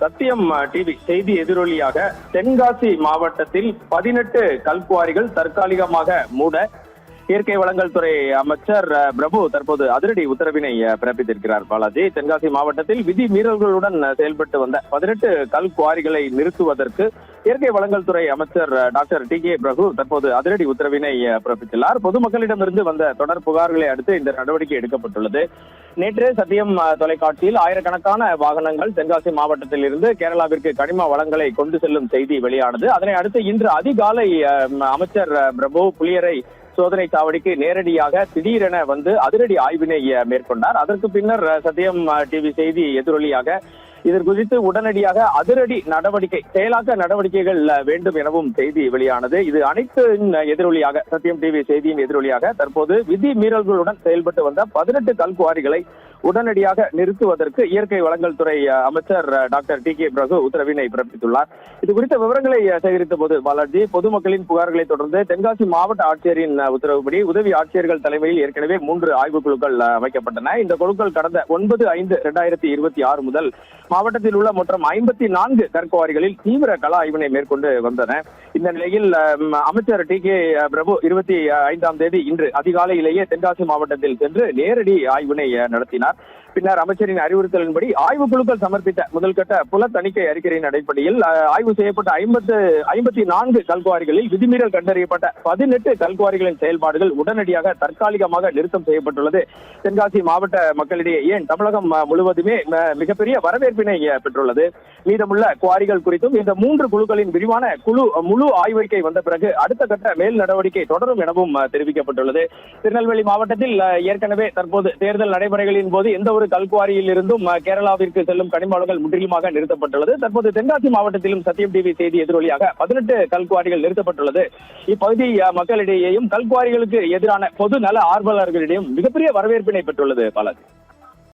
சத்தியம் டிவி செய்தி எதிரொலியாக தென்காசி மாவட்டத்தில் 18 கல்குவாரிகள் தற்காலிகமாக மூட இயற்கை வளங்கள் துறை அமைச்சர் பிரபு தற்போது அதிரடி உத்தரவினை பிறப்பித்திருக்கிறார். பாலாஜி, தென்காசி மாவட்டத்தில் விதி மீறல்களுடன் செயல்பட்டு வந்த 18 கல்குவாரிகளை நிறுத்துவதற்கு இயற்கை வளங்கள் துறை அமைச்சர் டாக்டர் டி.கே. பிரபு தற்போது அதிரடி உத்தரவினை பிறப்பித்துள்ளார். பொதுமக்களிடமிருந்து வந்த தொடர் புகார்களை அடுத்து இந்த நடவடிக்கை எடுக்கப்பட்டுள்ளது. நேற்று சத்தியம் தொலைக்காட்சியில் ஆயிரக்கணக்கான வாகனங்கள் தென்காசி மாவட்டத்தில் இருந்து கேரளாவிற்கு கனிம வளங்களை கொண்டு செல்லும் செய்தி வெளியானது. அதனை அடுத்து இன்று அதிகாலை அமைச்சர் பிரபு புளியரை சோதனை சாவடிக்கு நேரடியாக திடீரென வந்து அதிரடி ஆய்வினை மேற்கொண்டார். அதற்கு பின்னர் சத்தியம் டிவி செய்தி எதிரொலியாக இதற்கு குறித்து உடனடியாக அதிரடி நடவடிக்கை செயலாக்க நடவடிக்கைகள் வேண்டும் எனவும் செய்தி வெளியானது. இது அனைத்து எதிரொலியாக சத்தியம் டிவி செய்தியின் எதிரொலியாக தற்போது விதி மீறல்களுடன் செயல்பட்டு வந்த 18 கல்குவாரிகளை உடனடியாக நிறுத்துவதற்கு இயற்கை வளங்கள் துறை அமைச்சர் டாக்டர் டி.கே. பிரபு உத்தரவினை பிறப்பித்துள்ளார். இது குறித்த விவரங்களை சேகரித்த போது பாலாஜி, பொதுமக்களின் புகார்களை தொடர்ந்து தென்காசி மாவட்ட ஆட்சியரின் உத்தரவுப்படி உதவி ஆட்சியர்கள் தலைமையில் ஏற்கனவே 3 ஆய்வுக் குழுக்கள் அமைக்கப்பட்டன. இந்த குழுக்கள் கடந்த 9/5/2026 முதல் மாவட்டத்தில் உள்ள மொத்தம் 54 கற்குவாரிகளில் தீவிர கள ஆய்வினை மேற்கொண்டு வந்தன. இந்த நிலையில் அமைச்சர் டி.கே. பிரபு 25ஆம் தேதி இன்று அதிகாலையிலேயே தென்காசி மாவட்டத்தில் சென்று நேரடி ஆய்வினை நடத்தினார். பின்னர் அமைச்சரின் அறிவுறுத்தலின்படி ஆய்வுக் குழுக்கள் சமர்ப்பித்த முதல்கட்ட புல தணிக்கை அறிக்கையின் அடிப்படையில் ஆய்வு செய்யப்பட்ட 54 கல்குவாரிகளில் விதிமீறல் கண்டறியப்பட்ட 18 கல்குவாரிகளின் செயல்பாடுகள் உடனடியாக தற்காலிகமாக நிறுத்தம் செய்யப்பட்டுள்ளது. தென்காசி மாவட்ட மக்களிடையே ஏன் தமிழகம் முழுவதுமே மிகப்பெரிய வரவேற்பினை பெற்றுள்ளது. மீதமுள்ள குவாரிகள் குறித்தும் இந்த 3 குழுக்களின் விரிவான முழு ஆய்வறிக்கை வந்த பிறகு அடுத்த கட்ட மேல் நடவடிக்கை தொடரும் எனவும் தெரிவிக்கப்பட்டுள்ளது. திருநெல்வேலி மாவட்டத்தில் ஏற்கனவே தற்போது தேர்தல் நடைமுறைகளின் போது எந்த ஒரு கல்குவாரியில் இருந்தும் கேரளாவிற்கு செல்லும் கனிம வளங்கள் முற்றிலுமாக நிறுத்தப்பட்டுள்ளது. தற்போது தென்காசி மாவட்டத்திலும் சத்தியம் டிவி செய்தி எதிரொலியாக 18 கல்குவாரிகள் நிறுத்தப்பட்டுள்ளது. இப்பகுதி மக்களிடையேயும் கல்குவாரிகளுக்கு எதிரான பொது நல ஆர்வலர்களிடையும் மிகப்பெரிய வரவேற்பினை பெற்றுள்ளது. பாலாஜி.